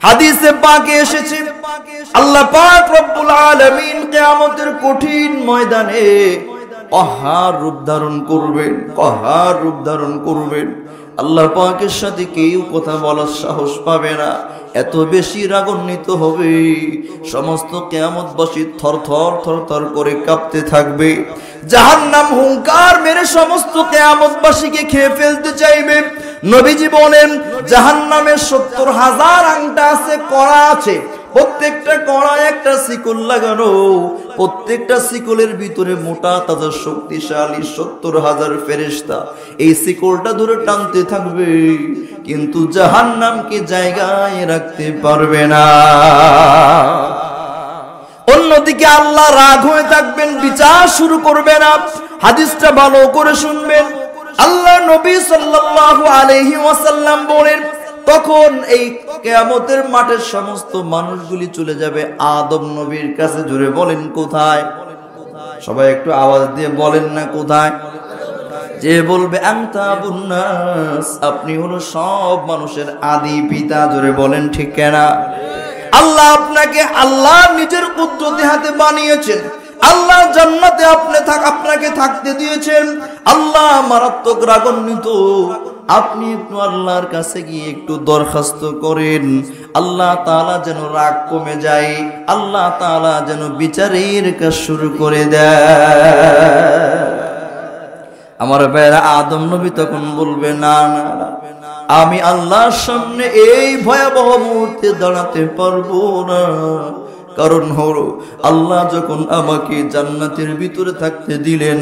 হাদিসে পাকে এসেছে আল্লাহ পাক রব্বুল আলামিন কিয়ামতের কঠিন ময়দানে কহার রূপ ধারণ করবেন, কহার রূপ ধারণ করবেন। আল্লাহ পাকের সাথে কেউ কথা বলার সাহস পাবে না, এত বেশি রাগান্বিত হবে। সমস্ত কিয়ামতবাসী থরথর থরথর করে কাঁপতে থাকবে। জাহান্নাম হুঙ্কার মেরে সমস্ত কিয়ামতবাসীকে খেয়ে ফেলতে চাইবে। নবীজি বলেন জাহান্নামের ৭০,০০০ আংটা আছে, কড়া আছে, প্রত্যেকটা কড়ায় একটা শিকল লাগানো, প্রত্যেকটা শিকলের ভিতরে মোটা তাজা শক্তিশালী ৭০,০০০ ফেরেশতা এই শিকলটা ধরে টানতে থাকবে, কিন্তু জাহান্নামকে জায়গায় রাখতে পারবে না। অন্যদিকে আল্লাহ রাগ হয়ে থাকবেন, বিচার শুরু করবে না। হাদিসটা ভালো করে শুনবেন। আল্লাহ নবী সাল্লাল্লাহু আলাইহি ওয়াসাল্লাম বলেন তখন এই কিয়ামতের মাঠের সমস্ত মানুষগুলি চলে যাবে আদম নবীর কাছে। জোরে বলেন কোথায়? সবাই একটু আওয়াজ দিয়ে বলেন না কোথায়? যে বলবে আনতা আবুন নাস, আপনি হলো সব মানুষের আদি পিতা। জোরে বলেন ঠিক কিনা? আল্লাহ আপনাকে আল্লাহ নিজের কুদরতি হাতে বানিয়েছেন। আল্লাহ জান্নাতে আপনাকে থাকতে দিয়েছেন। আল্লাহ মারাত্মক রাগান্বিত। আপনি একটু আল্লাহর কাছে গিয়ে একটু দরখাস্ত করেন, আল্লাহ তাআলা যেন রাগ কমে যায়, আল্লাহ তাআলা যেন বিচারের কাজ শুরু করে দেয়। আমার ভাইরা আদম নবী তখন বলবে না না না, আমি আল্লাহর সামনে এই ভয়াবহ মুহূর্তে দাঁড়াতে পারবো না। কারণ হলো আল্লাহ যখন আমাকে জান্নাতের ভিতরে থাকতে দিলেন,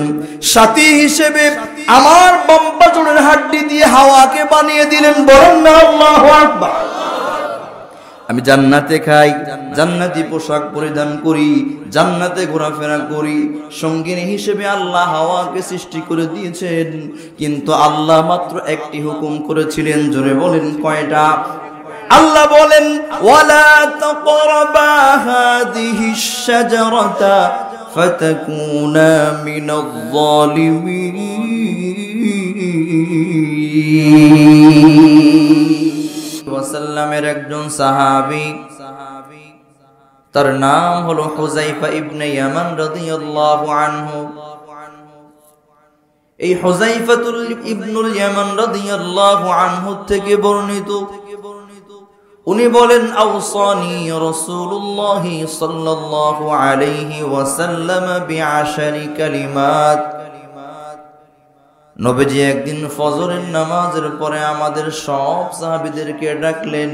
সাথী হিসেবে আমার বাম্পা জোড়ের হাড্ডি দিয়ে হাওয়াকে বানিয়ে দিলেন। বলেন না আল্লাহু আকবার। আমি জান্নাতে খাই, জান্নাতি পোশাক পরিধান করি, জান্নাতে ঘোরাফেরা করি, সঙ্গিনী হিসেবে আল্লাহ হাওয়াকে সৃষ্টি করে দিয়েছেন। কিন্তু আল্লাহ মাত্র একটি হুকুম করেছিলেন। জোরে বলেন কয়টা? আল্লাহ বলেন ওয়ালা তাকরাবা হাদিহিশ শাজারাতা ফাতাকুনা মিনাল যালিমিন। ওয়াসাল্লামের একজন সাহাবী, তার নাম হলো হুযায়ফা ইবনে ইয়ামান রাদিয়াল্লাহু আনহু। এই হুযায়ফাতুল ইবনুল ইয়ামান রাদিয়াল্লাহু আনহু থেকে বর্ণিত, উনি বলেন আওসানি রাসূলুল্লাহ সাল্লাল্লাহু আলাইহি ওয়াসাল্লাম বিআশারি কালিমাত। নবীজি একদিন ফজরের নামাজের পরে আমাদের সব সাহাবীদেরকে ডাকলেন।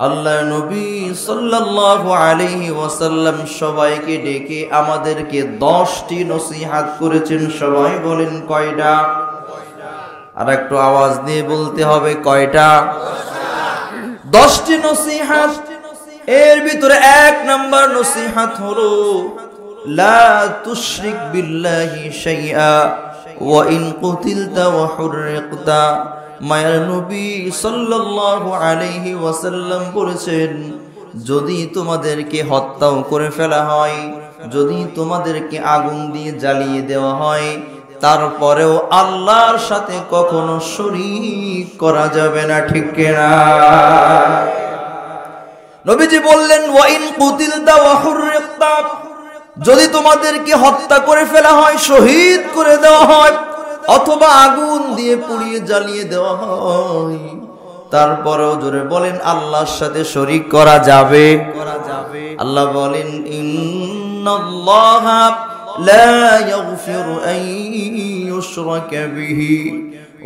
আল্লাহ নবী সাল্লাল্লাহু আলাইহি ওয়াসাল্লাম সবাইকে ডেকে আমাদেরকে 10টি নসিহত করেছেন। সবাই বলেন কয়টা? আর একটু আওয়াজ দিয়ে বলতে হবে কয়টা? 10টি নসিহত। এর ভিতরে 1 নাম্বার নসিহত হলো লা তুশরিক বিল্লাহি শাইআ ওয়া ইন কুতিলতা ওয়া হুররিকতা। মায়ার নবী সাল্লাল্লাহু আলাইহি ওয়াসাল্লাম বলেছেন, যদি তোমাদেরকে হত্যাও করে ফেলা হয়, যদি তোমাদেরকে আগুন দিয়ে জ্বালিয়ে দেওয়া হয়, তারপরেও আল্লাহর সাথে কখনো শরীক করা যাবে না। ঠিক কিনা? নবীজি বললেন ওয়া ইন কুতিলতা ওয়া হুররিকতা, যদি তোমাদেরকে হত্যা করে ফেলা হয়, শহীদ করে দেওয়া হয়, অথবা আগুন দিয়ে পুড়িয়ে জ্বালিয়ে দেওয়া হয়, তারপরেও জোরে বলেন আল্লাহর সাথে শরীক করা যাবে? আল্লাহ বলেন ইন্নাল্লাহা লা ইয়াগফিরু আন ইউশরাকা বিহি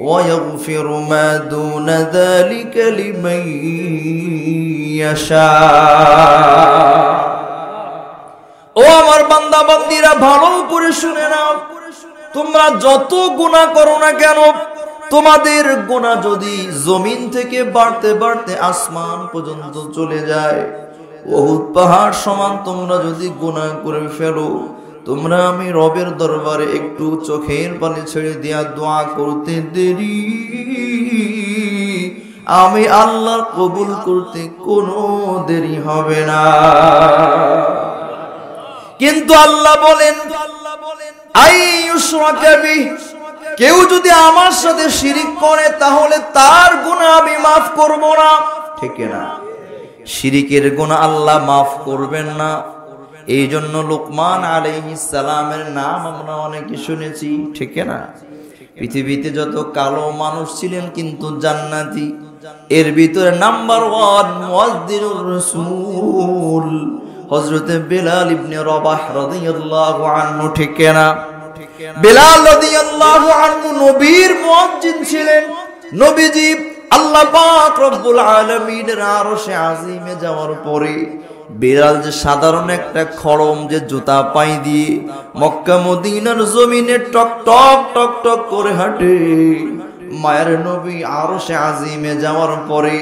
ওয়া ইয়াগফিরু মা দুনা যালিকা লিমান ইয়াশা। ও আমার বান্দা বান্দীরা, ভালো করে শুনে নাও, তোমরা যত গুনাহ করো না কেন, তোমাদের গুনাহ যদি জমিন থেকে বাড়তে বাড়তে আসমান পর্যন্ত চলে যায়, উহুদ পাহাড় সমান তোমরা যদি গুনাহ করে ফেলো, তোমরা আমি রবের দরবারে একটু চোখের পানি ছেড়ে দিয়া দোয়া করতে দেরি, আমি আল্লাহ কবুল করতে কোনো দেরি হবে না। কিন্তু আল্লাহ বলেন আই ইউশরাকা বিহি, কেউ যদি আমার সাথে শিরিক করে তাহলে তার গুনাহ আমি মাফ করব না, ঠিক না? শিরিকের গুনাহ আল্লাহ মাফ করবেন না। এই জন্য লোকমান আলাইহিস সালামের নাম আমরা অনেকে শুনেছি, ঠিক না? পৃথিবীতে যত কালো মানুষ ছিলেন কিন্তু জান্নাতি, এর ভিতরে নাম্বার 1 মুয়াজ্জিনুর রাসূল হযরতে বেলাল ইবনে রবাহ রাদিয়াল্লাহু আনহু, ঠিক না? বেলাল রাদিয়াল্লাহু আনহু নবীর মুয়াজ্জিন ছিলেন। নবীজি আল্লাহ পাক রব্বুল আলামিনের আরশে আজিমে যাওয়ার পরে বেলাল যে সাধারণ একটা খড়ম যে জুতা পাই দিয়ে মক্কা মদিনার জমিনে টক টক টক টক করে হাঁটে, মায়ের নবী আরশে আজিমে যাওয়ার পরে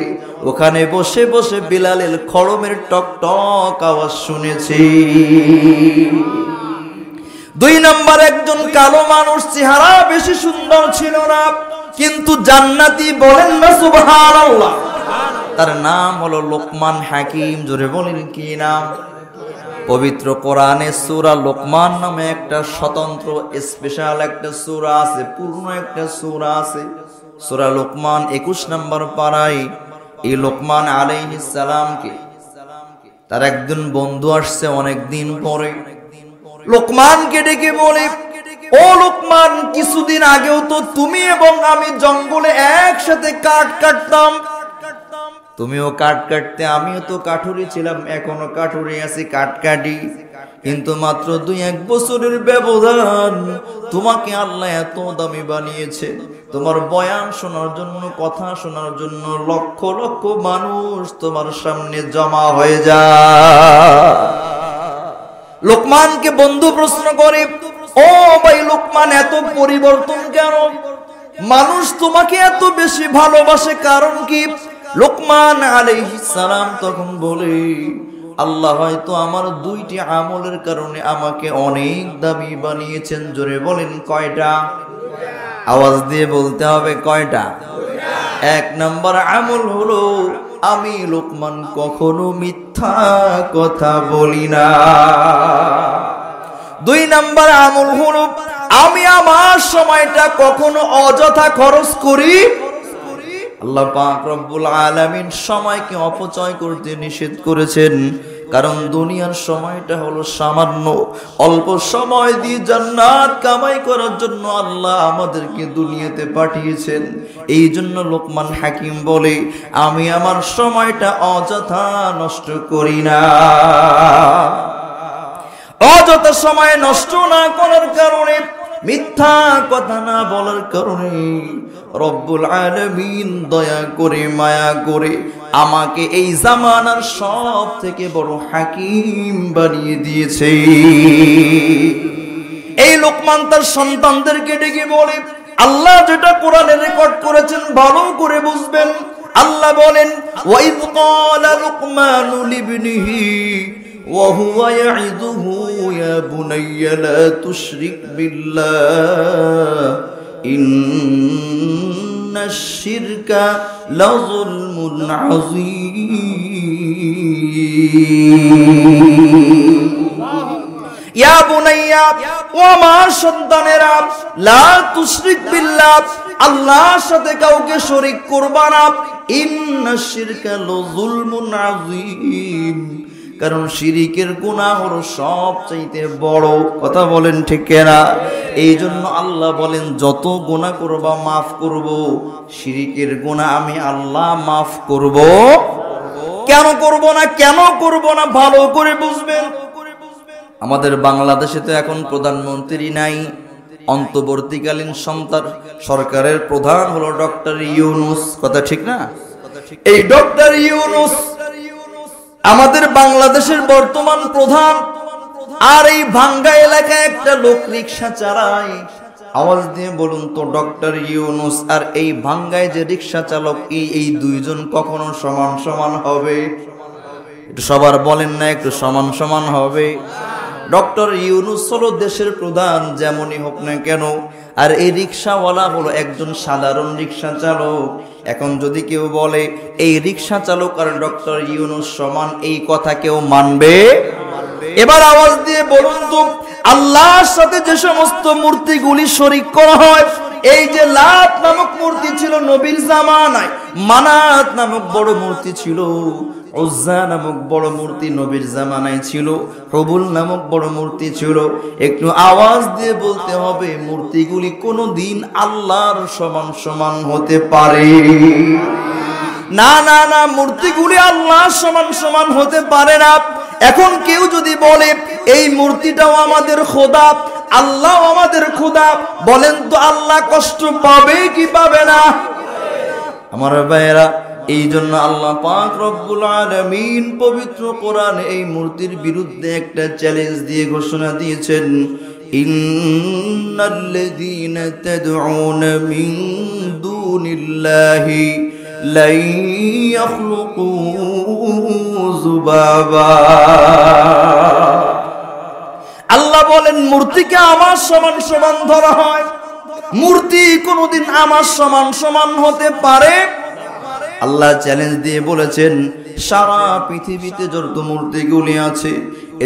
ওখানে বসে বসে বেলালের খড়মের টক টক আওয়াজ শুনেছি। 2 নাম্বার একজন কালো মানুষ, চেহারা বেশি সুন্দর ছিল না কিন্তু জান্নাতি, বলেন না সুবহানাল্লাহ। তার নাম হলো লোকমান হাকিম। জোরে বলেন কি নাম? পবিত্র কোরআনে সূরা লোকমান নামে একটা স্বতন্ত্র স্পেশাল একটা সূরা আছে, পূর্ণ একটা সূরা আছে, সূরা লোকমান 21 নম্বর পারায় এই লোকমান আলাইহিস সালামকে তার একজন বন্ধু আসছে অনেক দিন পরে, লোকমানকে ডেকে বলে, ও লোকমান, কিছুদিন আগেও তো তুমি এবং আমি জঙ্গলে একসাথে কাঠ কাটতাম, তুমিও কাঠ কাটতে, আমিও তো কাঠুরি ছিলাম, এখনো কাঠুরি আছি, কাঠ কাটি, কিন্তু মাত্র 2-1 বছরের ব্যবধান তোমাকে আল্লাহ এত দামি বানিয়েছে। তোমার বয়ান শোনার জন্য, কথা শোনার জন্য লক্ষ লক্ষ মানুষ তোমার সামনে জমা হয়ে যায়। লোকমানকে বন্ধু প্রশ্ন করে, ও ভাই লোকমান, এত পরিবর্তন কেন? মানুষ তোমাকে এত বেশি ভালোবাসে, কারণ কি? লোকমান আলাইহিস সালাম তখন বলে, আল্লাহ হয়তো আমার 2টি আমলের কারণে আমাকে অনেক দামি বানিয়েছেন। জোরে বলেন কয়টা? আওয়াজ দিয়ে বলতে হবে কয়টা? 1 নাম্বার আমল হলো আমি লোকমান কখনো মিথ্যা কথা বলি না। 2 নাম্বার আমল হলো আমি আমার সময়টা কখনো অযথা খরচ করি। আল্লাহ পাক রব্বুল আলামিন সময়কে অপচয় করতে নিষেধ করেছেন, কারণ দুনিয়ার সময়টা হলো সামান্য, অল্প সময় দিয়ে জান্নাত কামাই করার জন্য আল্লাহ আমাদেরকে দুনিয়াতে পাঠিয়েছেন। এই জন্য লোকমান হাকিম বলে, আমি আমার সময়টা অযথা নষ্ট করি না। অযথা সময় নষ্ট না করার কারণে, মিথ্যা কথা না বলার কারণে রব্বুল আলামিন দয়া করে, মায়া করে আমাকে এই জামানার সব থেকে বড় হাকিম বানিয়ে দিয়েছে। এই লোকমান তার সন্তানদেরকে ডেকে বলে, আল্লাহ যেটা কোরআনে রেকর্ড করেছেন ভালো করে বুঝবেন। আল্লাহ বলেন, ওয়াইয ক্বালা লুকমানু লিবনিহি وهو يعظه يا بني لا تشرك بالله إن الشرك لظلم عظيم يا بني وما সন্তানেরা লা তুশরিক বিল্লাহ, আল্লাহর সাথে কাউকে শরীক করবা না। ইন্নাশ শিরকা লাযুলমুন আযীম, কারণ শিরিকের গুনাহ হলো সবচাইতে বড়। কথা বলেন ঠিক না? এই জন্য আল্লাহ বলেন, যত গুনাহ করবা মাফ করব, শিরিকের গুনাহ আমি আল্লাহ মাফ করব। কেন করব না? কেন করব না ভালো করে বুঝবেন। আমাদের বাংলাদেশে তো এখন প্রধানমন্ত্রী নাই, অন্তর্বর্তীকালীন সরকারের প্রধান হলো ডক্টর ইউনূস। কথা ঠিক না? এই ডক্টর ইউনূস আমাদের বাংলাদেশের বর্তমান প্রধান। আর এই ভাঙ্গা এলাকায় একটা লোক রিক্সা চালায়। আওয়াজ দিয়ে বলুন তো, ডক্টর ইউনূস আর এই ভাঙ্গায় যে রিক্সা চালক, এই 2 জন কখনো সমান সমান হবে? একটু সবার বলেন না, একটু সমান সমান হবে? ডক্টর ইউনূস হলো দেশের প্রধান, যেমনই হোক না কেন, আর এই রিক্সাওয়ালা হলো একজন সাধারণ রিক্সা চালক। এখন যদি কেউ বলে এই রিক্সা চালক আর ডক্টর ইউনূস সমান, এই কথা কেউ মানবে? এবার আওয়াজ দিয়ে বলুন তো, আল্লাহর সাথে যে সমস্ত মূর্তিগুলি শরীক করা হয়, এই যে লাত নামক মূর্তি ছিল নবীর জামানায়, মানাত নামক বড় মূর্তি ছিল, উজ্জা নামক বড় মূর্তি নবীর জামানায় ছিল, হুবুল নামক বড় মূর্তি ছিল। একটু আওয়াজ দিয়ে বলতে হবে, মূর্তিগুলি কোনোদিন আল্লাহর সমান সমান হতে পারে না। না না, মূর্তিগুলি আল্লাহর সমান সমান হতে পারে না। এখন কেউ যদি বলে এই মূর্তিটাও আমাদের খোদা, আল্লাহ আমাদের খোদা, বলেন তো আল্লাহ কষ্ট পাবে কি পাবে না? আমার ভাইয়েরা, এই জন্য আল্লাহ পাক রব্বুল আলামিন পবিত্র কোরআনে এই মূর্তির বিরুদ্ধে একটা চ্যালেঞ্জ দিয়ে ঘোষণা দিয়েছেন, ইন্নাল্লাযীনা তাদউনা মিন দুনিল্লাহি লা ইয়াখলুকু যুবাবা। আল্লাহ বলেন মূর্তিকে আমার সমান সমান ধরা হয়, মূর্তি কোনোদিন আমার সমান সমান হতে পারে? আল্লাহ চ্যালেঞ্জ দিয়ে বলেছেন, সারা পৃথিবীতে যত মূর্তিগুলি আছে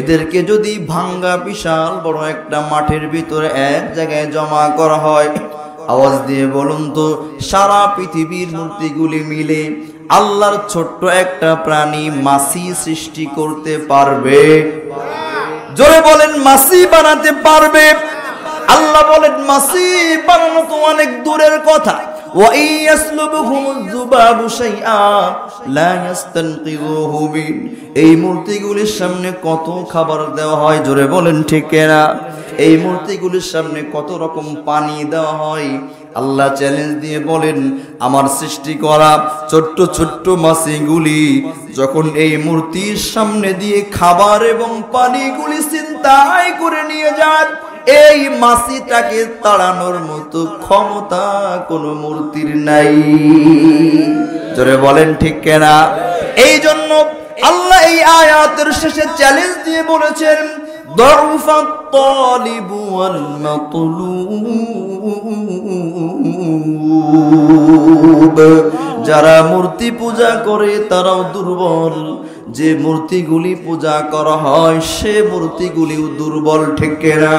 এদেরকে যদি ভাঙ্গা বিশাল বড় একটা মাঠের ভিতরে এক জায়গায় জমা করা হয়, আওয়াজ দিয়ে বলুন তো সারা পৃথিবীর মূর্তিগুলি মিলে আল্লাহর ছোট্ট একটা প্রাণী মাছি সৃষ্টি করতে পারবে? জোরে বলেন, মাছি বানাতে পারবে? আল্লাহ বলেন মাছি বানানো তো অনেক দূরের কথা, এই মূর্তিগুলির সামনে কত খাবার দেওয়া হয়, জোরে বলেন ঠিক না? এই মূর্তিগুলির সামনে কত রকম পানি দেওয়া হয়। আল্লাহ চ্যালেঞ্জ দিয়ে বলেন, আমার সৃষ্টি করা ছোট্ট ছোট্ট মাছিগুলি যখন এই মূর্তির সামনে দিয়ে খাবার এবং পানিগুলি চিন্তায় করে নিয়ে যান, এই মাছিটাকে তাড়ানোর মতো ক্ষমতা কোনো মূর্তির নাই। জোরে বলেন ঠিক কিনা? এই জন্য আল্লাহ এই আয়াতের শেষে চ্যালেঞ্জ দিয়ে বলেছেন, দাউফাত তালিবু ওয়াল মাতলুব। যারা মূর্তি পূজা করে তারাও দুর্বল, যে মূর্তিগুলি পূজা করা হয় সে মূর্তিগুলিও দুর্বল, ঠিক কিনা?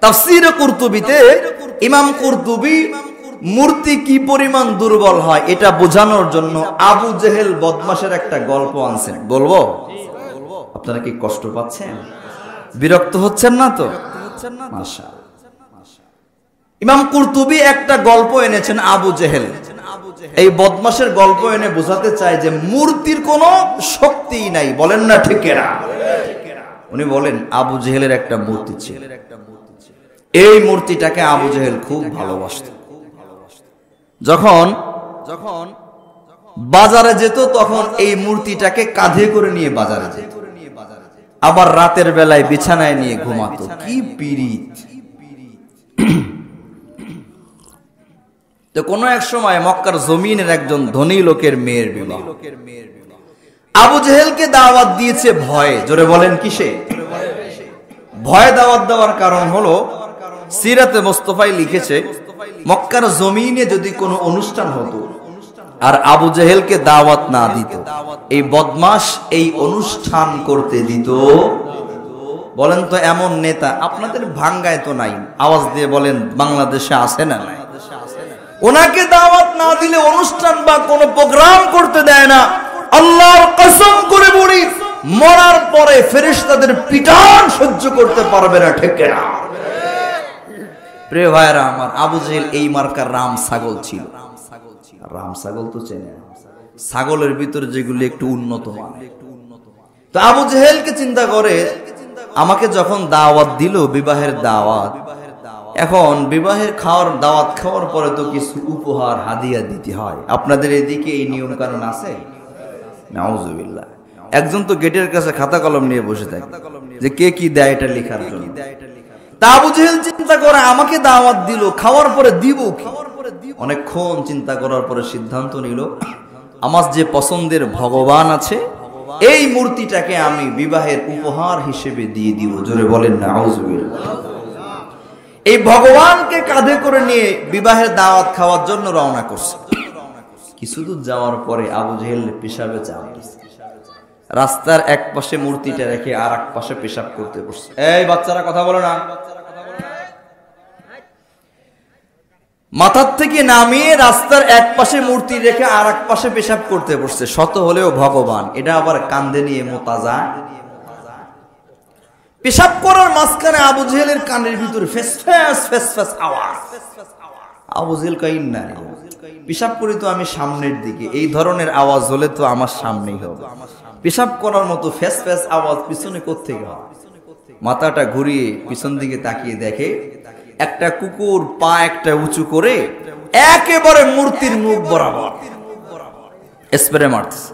তাফসীরে কুরতুবীতে ইমাম কুরতুবী মূর্তি কি পরিমাণ দুর্বল হয় এটা বোঝানোর জন্য আবু জেহেল বদমাশের একটা গল্প আনছেন। বলবো? আপনারা কি কষ্ট পাচ্ছেন? বিরক্ত হচ্ছেন না তো? মাশাআল্লাহ। ইমাম কুরতুবী একটা গল্প এনেছেন আবু জেহেল। এই বদমাশের গল্প এনে বোঝাতে চায় যে মূর্তির কোনো শক্তিই নাই, বলেন না ঠিক কিনা? উনি বলেন আবু জেহেলের একটা মূর্তি ছিল, এই মূর্তিটাকে আবু জেহেল খুব ভালোবাসত। যখন বাজারে যেত তখন এই মূর্তিটাকে কাঁধে করে নিয়ে বাজারে যেত, আবার রাতের বেলায় বিছানায় নিয়ে ঘুমাতো। কি পীড়িত! তো কোনো এক সময় মক্কার জমিনের একজন ধনী লোকের মেয়ের বিবাহ। আবু জেহেলকে দাওয়াত দিয়েছে ভয়ে। জোরে বলেন কিসে? ভয়ে দাওয়াত দেওয়ার কারণ হলো সিরাতে মুস্তাফায় লিখেছে, মক্কার জমিনে যদি কোনো অনুষ্ঠান হতো আর আবু জেহেলকে দাওয়াত না দিত, এই বদমাশ এই অনুষ্ঠান করতে দিত। বলেন তো এমন নেতা আপনাদের ভাঙ্গায় তো নাই? আওয়াজ দিয়ে বলেন বাংলাদেশে আছে না নাই? ওনাকে দাওয়াত না দিলে অনুষ্ঠান বা কোনো প্রোগ্রাম করতে দেয় না। আল্লাহর কসম করে বলি, মরার পরে ফেরেশতাদের পিটান সহ্য করতে পারবে না, ঠিক না? প্রিয় ভাইরা আমার, আবু জেহেল এই মার্কার রাম ছাগল ছিল। রাম ছাগল তো চেনে, ছাগলের ভিতরে যেগুলি একটু উন্নত মানের। তো আবু জেহেলকে চিন্তা করে, আমাকে যখন দাওয়াত দিল বিবাহের দাওয়াত, এখন বিবাহের দাওয়াত খাওয়ার পরে তো কিছু উপহার হাদিয়া দিতে হয়। আপনাদের এদিকে এই নিয়ম কানুন আছে? নাউজুবিল্লাহ। একজন তো গেটের কাছে খাতা কলম নিয়ে বসে থাকে যে কে কি দেয় এটা লেখার জন্য। তা আবু জেহেল চিন্তা করে, আমাকে দাওয়াত দিল, খাওয়ার পরে দিব কি? অনেকক্ষণ চিন্তা করার পরে সিদ্ধান্ত নিল, আমার যে পছন্দের ভগবান আছে এই মূর্তিটাকে আমি বিবাহের উপহার হিসেবে দিয়ে দিব। জোরে বলেন নাউজুবিল্লাহ। এই ভগবানকে কাঁধে করে নিয়ে বিবাহের দাওয়াত খাওয়ার জন্য রওনা করছে। কিছু দূর যাওয়ার পরে আবু জেহেল পেশাবে চাপ দিচ্ছে। রাস্তার এক পাশে মূর্তিটা রেখে আর এক পাশে পেশাব করতে বসছে। এই বাচ্চারা কথা বলো না, মাথার থেকে নামিয়ে রাস্তার এক পাশে মূর্তি রেখে আর এক পাশে পেশাব করতে বসছে, শত হলেও ভগবান। এটা আবার কান্দে নিয়ে মোতাজা। পেশাব করার মাঝখানে আবু জেহেলের কানের ভিতরে ফেস ফেস ফেস ফেস আওয়াজ। আবু জেহেল কইন না, পেশাব করি তো আমি সামনের দিকে, এই ধরনের আওয়াজ হলে তো আমার সামনেই হবে। পেশাব করার মতো ফেস ফেস আওয়াজ পিছনে কোত্থেকে হয়? মাথাটা ঘুরিয়ে পিছন দিকে তাকিয়ে দেখে একটা কুকুর পা একটা উঁচু করে একেবারে মূর্তির মুখ বরাবর স্প্রে মারছে।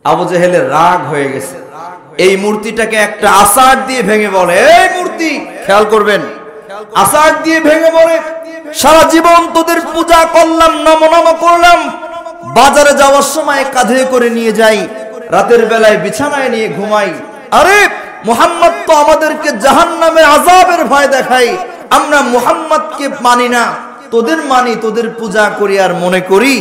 আবু জেহেলের রাগ হয়ে গেছে। এই মূর্তিটাকে একটা আসার দিয়ে ভেঙে বলে, এই মূর্তি খেয়াল করবেন, আসার দিয়ে ভেঙে বলে, সারা জীবন তোদের পূজা করলাম, নম করলাম, বাজারে যাওয়ার সময় কাঁধে করে নিয়ে যাই, রাতের বেলায় বিছানায় নিয়ে ঘুমাই। আরে মুহাম্মদ তো আমাদেরকে জাহান্নামের আযাবের ভয় দেখাই, আমরা মুহাম্মদকে মানি না, তোদের মানি, তোদের পূজা করি আর মনে করি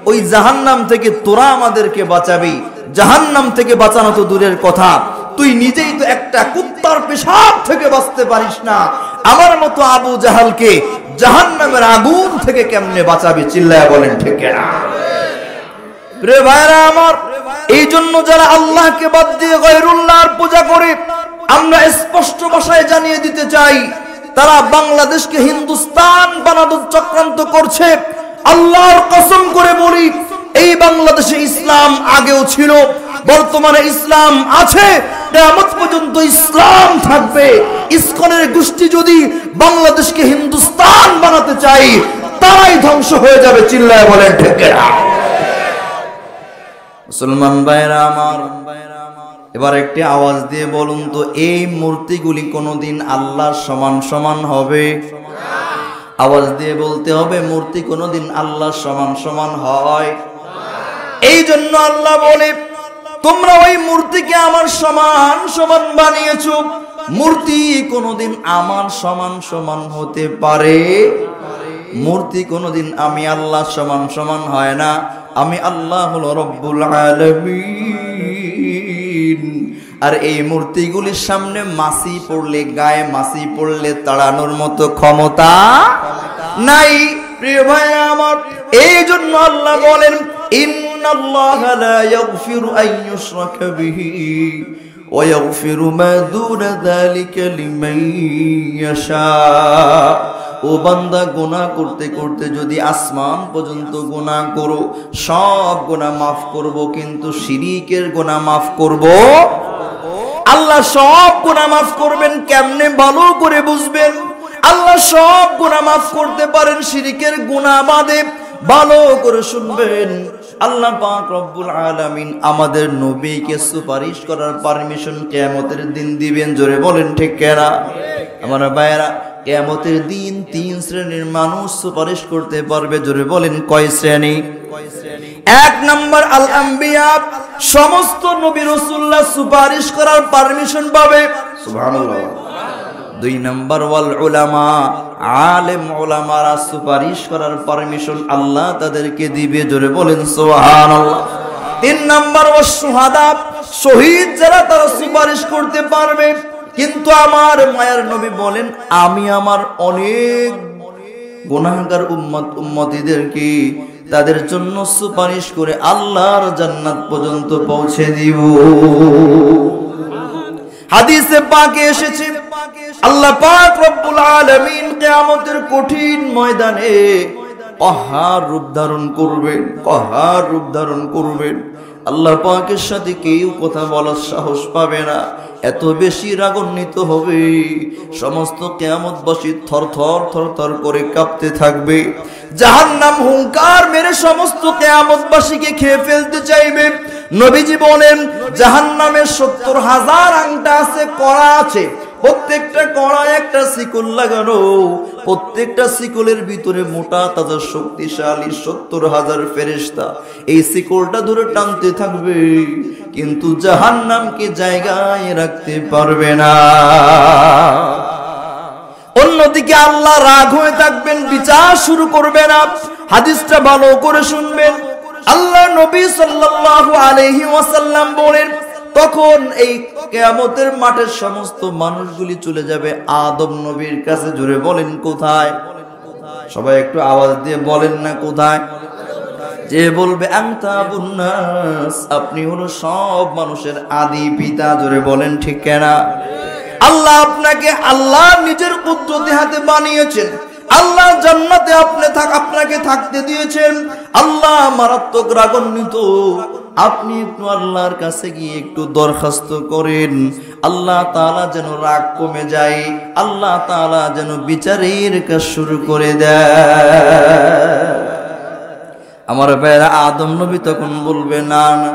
ওই জাহান্নাম থেকে তোরা আমাদেরকে বাঁচাবি। জাহান্নাম থেকে বাঁচানো তো দূরের কথা, তুই নিজেই তো একটা কুত্তার পেশাব থেকে বাঁচতে পারিস না, আমার মতো আবু জাহালকে জাহান্নামের আগুন থেকে কেমনে বাঁচাবি? চিল্লায়া বলেন ঠিক না? রে ভাইরা আমার, এই জন্য যারা আল্লাহকে বাদ দিয়ে গায়রুল্লাহর পূজা করে, আমরা স্পষ্ট ভাষায় জানিয়ে দিতে চাই, তারা বাংলাদেশকে হিন্দুস্তান বানানোর চক্রান্ত করছে। আল্লাহর কসম করে বলি, এই বাংলাদেশে ইসলাম আগেও ছিল, বর্তমানে ইসলাম আছে, কিয়ামত পর্যন্ত ইসলাম থাকবে। ইসকনের গোষ্ঠী যদি বাংলাদেশকে হিন্দুস্তান বানাতে চাই, তারাই ধ্বংস হয়ে যাবে। চিল্লায় বলেন ঠিক না? মুসলমান ভাইরা আমার, এবার একটি আওয়াজ দিয়ে বলুন তো, এই মূর্তিগুলি কোনোদিন আল্লাহর সমান সমান হবে? আওয়াজ দিয়ে বলতে হবে, মূর্তি কোনোদিন আল্লাহর সমান সমান হয়? এই জন্য আল্লাহ বলে, তোমরা ওই মূর্তিকে আমার সমান সমান বানিয়েছো। মূর্তি কোনোদিন আমার সমান সমান হতে পারে? মূর্তি কোনোদিন আমি আল্লাহ সমান সমান হয় না। আমি আল্লাহ হলো রব্বুল আলামিন। আর এই মূর্তিগুলির সামনে মাছি পড়লে, গায়ে মাছি পড়লে তাড়ানোর মতো ক্ষমতা নাই। প্রিয় ভাই আমার, এই জন্য আল্লাহ বলেন, ইন্নাল্লাহা লা ইয়াগফিরু আন ইউশরাকা বিহি ওয়া ইয়াগফিরু মা দুনা যালিকা লিমান ইয়াশা। ও বান্দা, গুনাহ করতে করতে যদি আসমান পর্যন্ত গুনাহ করো, সব গুনাহ মাফ করব, কিন্তু শিরিকের গুনাহ মাফ করব। আল্লাহ সব গুনাহ মাফ করবেন কেমনে ভালো করে বুঝবেন। আল্লাহ সব গুনাহ মাফ করতে পারেন, শিরিকের গুনাহ বাদে। ভালো করে শুনবেন, আল্লাহ পাক রব্বুল আলামিন আমাদের নবীকে সুপারিশ করার পারমিশন কিয়ামতের দিন দিবেন। জোরে বলেন ঠিক কিনা? আমার ভাইয়েরা, কিয়ামতের দিন তিন শ্রেণীর মানুষ সুপারিশ করতে পারবে। জোরে বলেন কয় শ্রেণী? এক নাম্বার আল আম্বিয়া, সমস্ত নবী রাসূলুল্লাহ সুপারিশ করার পারমিশন পাবে। সুবহানাল্লাহ। দুই নাম্বার ওয়াল উলামা, আলেম উলামারা সুপারিশ করার পারমিশন আল্লাহ তাদেরকে দিবে। জোরে বলেন সুবহানাল্লাহ। তিন নাম্বার ওয়াস শুহাদা, শহীদ যারা, তারা সুপারিশ করতে পারবে। কিন্তু আমার মায়ের নবী বলেন, আমি আমার অনেক গুনাহগার উম্মতিদেরকে তাদের জন্য সুপারিশ করে আল্লাহর জান্নাত পর্যন্ত পৌঁছে দিব। হাদিসে পাকে এসেছে, আল্লাহ পাক রব্বুল আলামিন কিয়ামতের কঠিন ময়দানে পাহাড় রূপ ধারণ করবেন, পাহাড় রূপ ধারণ করবেন। আল্লাহ পাকের সাথে কেউ কথা বলার সাহস পাবে না, এত বেশি রাগান্বিত হবে। সমস্ত কিয়ামতবাসী থরথর থরথর করে কাঁপতে থাকবে। জাহান্নাম হুঙ্কার মেরে সমস্ত কিয়ামতবাসীকে খেয়ে ফেলতে চাইবে। নবীজি বলেন, জাহান্নামের ৭০,০০০ আংটা আছে, কড়া আছে, প্রত্যেকটা কড়ায় একটা শিকল লাগানো, প্রত্যেকটা শিকলের ভিতরে মোটা তাজা শক্তিশালী ৭০,০০০ ফেরেশতা এই শিকলটা ধরে টানতে থাকবে, কিন্তু জাহান্নামকে জায়গায় রাখতে পারবে না। অন্যদিকে আল্লাহ রাগ হয়ে থাকবেন, বিচার শুরু করবে না। হাদিসটা ভালো করে শুনবেন। আল্লাহ নবী সাল্লাল্লাহু আলাইহি ওয়াসাল্লাম বলেন, তখন এই কিয়ামতের মাঠের সমস্ত মানুষগুলি চলে যাবে আদম নবীর কাছে। জোরে বলেন কোথায়? সবাই একটু আওয়াজ দিয়ে বলেন না কোথায়? যে বলবে আনতা আবুন নাস, আপনি হলো সব মানুষের আদি পিতা। জোরে বলেন ঠিক কিনা? আল্লাহ আপনাকে আল্লাহ নিজের কুদরতি হাতে বানিয়েছেন। আল্লাহ জান্নাতে আপনাকে থাকতে দিয়েছেন। আল্লাহ মারাত্মক রাগান্বিত। আপনি একটু আল্লাহর কাছে গিয়ে একটু দরখাস্ত করেন, আল্লাহ তাআলা যেন রাগ কমে যায়, আল্লাহ তাআলা যেন বিচারের কাজ শুরু করে দেয়। আমার ভাইরা, আদম নবী তখন বলবে না না,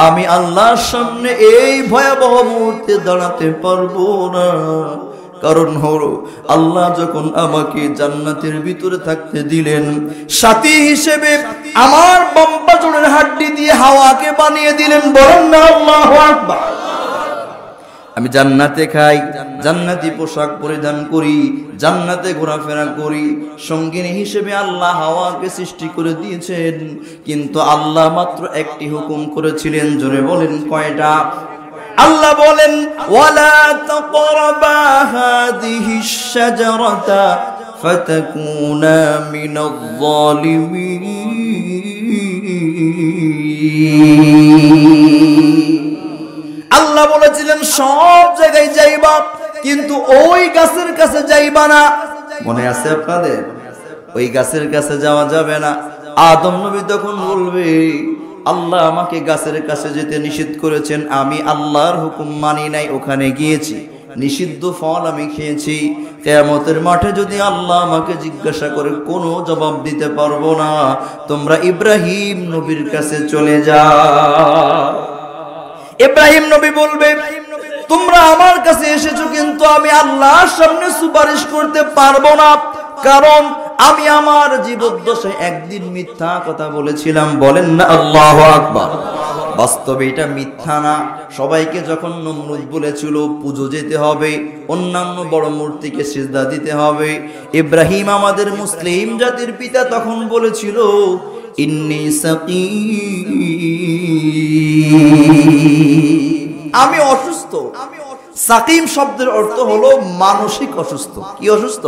আমি আল্লাহর সামনে এই ভয়াবহ মুহূর্তে দাঁড়াতে পারবো না। কারণ হলো আল্লাহ যখন আমাকে জান্নাতের ভিতরে থাকতে দিলেন, সাথী হিসেবে আমার বাম পাজরের হাড্ডি দিয়ে হাওয়াকে বানিয়ে দিলেন। বলেন না আল্লাহু আকবার। আমি জান্নাতে খাই, জান্নাতি পোশাক পরিধান করি, জান্নাতে ঘোরাফেরা করি, সঙ্গিনী হিসেবে আল্লাহ হাওয়াকে সৃষ্টি করে দিয়েছেন। কিন্তু আল্লাহ মাত্র একটি হুকুম করেছিলেন। জোরে বলেন কয়টা? আল্লাহ বলেন ওয়ালা তাকরাবা হাদিহিশ শাজারাতা ফাতাকুনা মিনাল যালিমিন। আল্লাহ বলেছিলেন সব জায়গায় যাইবা, কিন্তু ওই গাছের কাছে যাইবা না। মনে আছে আপনাদের? ওই গাছের কাছে যাওয়া যাবে না। আদম নবী তখন বলবে, আল্লাহ আমাকে গাছের কাছে যেতে নিষেধ করেছেন, আমি আল্লাহর হুকুম মানি নাই, ওখানে গিয়েছি, নিষিদ্ধ ফল আমি খেয়েছি। কিয়ামতের মাঠে যদি আল্লাহ আমাকে জিজ্ঞাসা করে, কোনো জবাব দিতে পারবো না। তোমরা ইব্রাহিম নবীর কাছে চলে যাও। ইব্রাহিম নবী বলবে, তোমরা আমার কাছে এসেছো, কিন্তু আমি আল্লাহর সামনে সুপারিশ করতে পারবো না। কারণ আমি আমার জীবদ্দশায় একদিন মিথ্যা কথা বলেছিলাম। বলেন না আল্লাহু আকবার। বাস্তবে এটা মিথ্যা না। সবাইকে যখন নমরুদ বলেছিল পূজো যেতে হবে, অন্যান্য বড় মূর্তিকে সিজদা দিতে হবে, ইব্রাহিম আমাদের মুসলিম জাতির পিতা তখন বলেছিল ইন্নী সাকিম, আমি অসুস্থ। সাকিম শব্দের অর্থ হলো মানসিক অসুস্থ। কি অসুস্থ?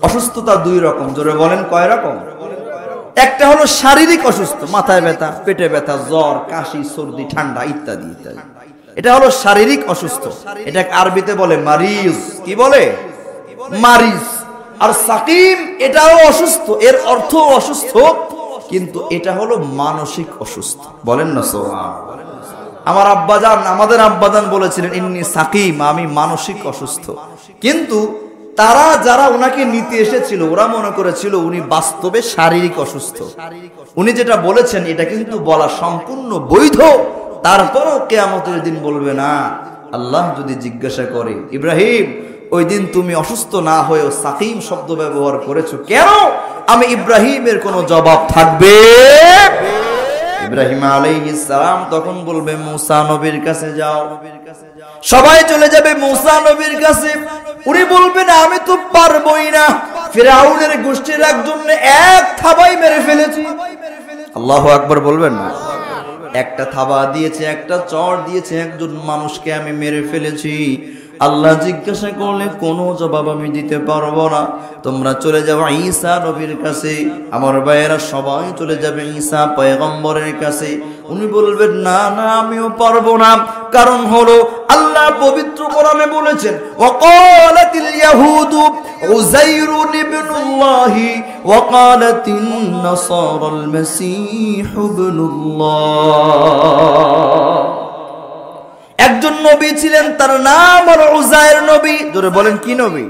অসুস্থতা দুই রকম। জোরে বলেন কয় রকম? একটা হলো শারীরিক অসুস্থ, মাথায় ব্যথা, পেটে ব্যথা, জ্বর, কাশি, সর্দি, ঠান্ডা ইত্যাদি ইত্যাদি। এটা হলো শারীরিক অসুস্থ। এটা আরবিতে বলে মারিজ। কি বলে? মারিজ। আর সাকিম এটাও অসুস্থ, এর অর্থ অসুস্থ, কিন্তু এটা হলো মানসিক অসুস্থ। বলেন না সুবহানাল্লাহ। আমার আব্বাজান, আমাদের আব্বাজান বলেছিলেন ইন্নী সাকিম, আমি মানসিক অসুস্থ। কিন্তু তারা যারা ওনাকে নিতে এসেছিল ওরা মনে করেছিল উনি বাস্তবে শারীরিক অসুস্থ। উনি যেটা বলেছেন এটা কিন্তু বলা সম্পূর্ণ বৈধ। তারপরও কিয়ামতের দিন বলবে না, আল্লাহ যদি জিজ্ঞাসা করে, ইব্রাহিম ওই দিন তুমি অসুস্থ না হয়েও সাকিম শব্দ ব্যবহার করেছো কেন? আমি ইব্রাহিমের কোনো জবাব থাকবে? ইব্রাহিম আলাইহিস সালাম তখন বলবে মুসা নবীর কাছে যাও। সবাই চলে যাবে মুসা নবীর কাছে। উনি বলবেন আমি তো পারবোই না, ফিরআউনের গোষ্ঠীর একজনকে এক থাবায় মেরে ফেলেছি। আল্লাহু আকবার বলবেন না? একটা থাবা দিয়েছে, একটা চড় দিয়েছে, একজন মানুষকে আমি মেরে ফেলেছি। আল্লাহ জিজ্ঞাসা করলে কোনো জবাব আমি দিতে পারবো না। তোমরা চলে যাও ঈসা নবীর কাছে। আমার ভাইয়েরা সবাই চলে যাবে ঈসা পয়গম্বরের কাছে। উনি বলবেন না না, আমিও পারবো না। কারণ হলো আল্লাহ পবিত্র কোরআনে বলেছেন ওয়াকালাতিল ইয়াহুদু উযাইরুন ইবনুল্লাহি ওয়াকালাতিন নাসারাল মাসীহু ইবনুল্লাহ। একজন নবী ছিলেন, তার নাম হলো উযাইর নবী। জোরে বলেন কি নবী?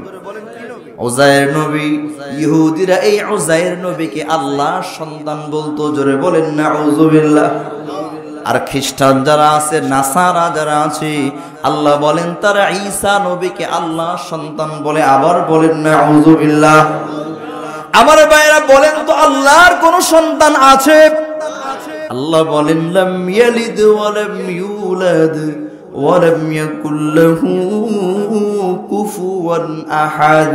উযাইর নবী। ইহুদিরা এই উযাইর নবীকে আল্লাহর সন্তান বলতো। জোরে বলেন নাউযুবিল্লাহ। আর খ্রিস্টান যারা আছে, নাসারা যারা আছে, আল্লাহ বলেন তারা ঈসা নবীকে আল্লাহর সন্তান বলে। আবার বলেন নাউযুবিল্লাহ। আমার ভাইরা বলেন তো আল্লাহর কোন সন্তান আছে? আল্লাহ বলেন লাম ইয়ালিদ ওয়া লাম ইউলাদ ওয়ালাম ইয়াকুল লাহু কুফুয়ান আহাদ।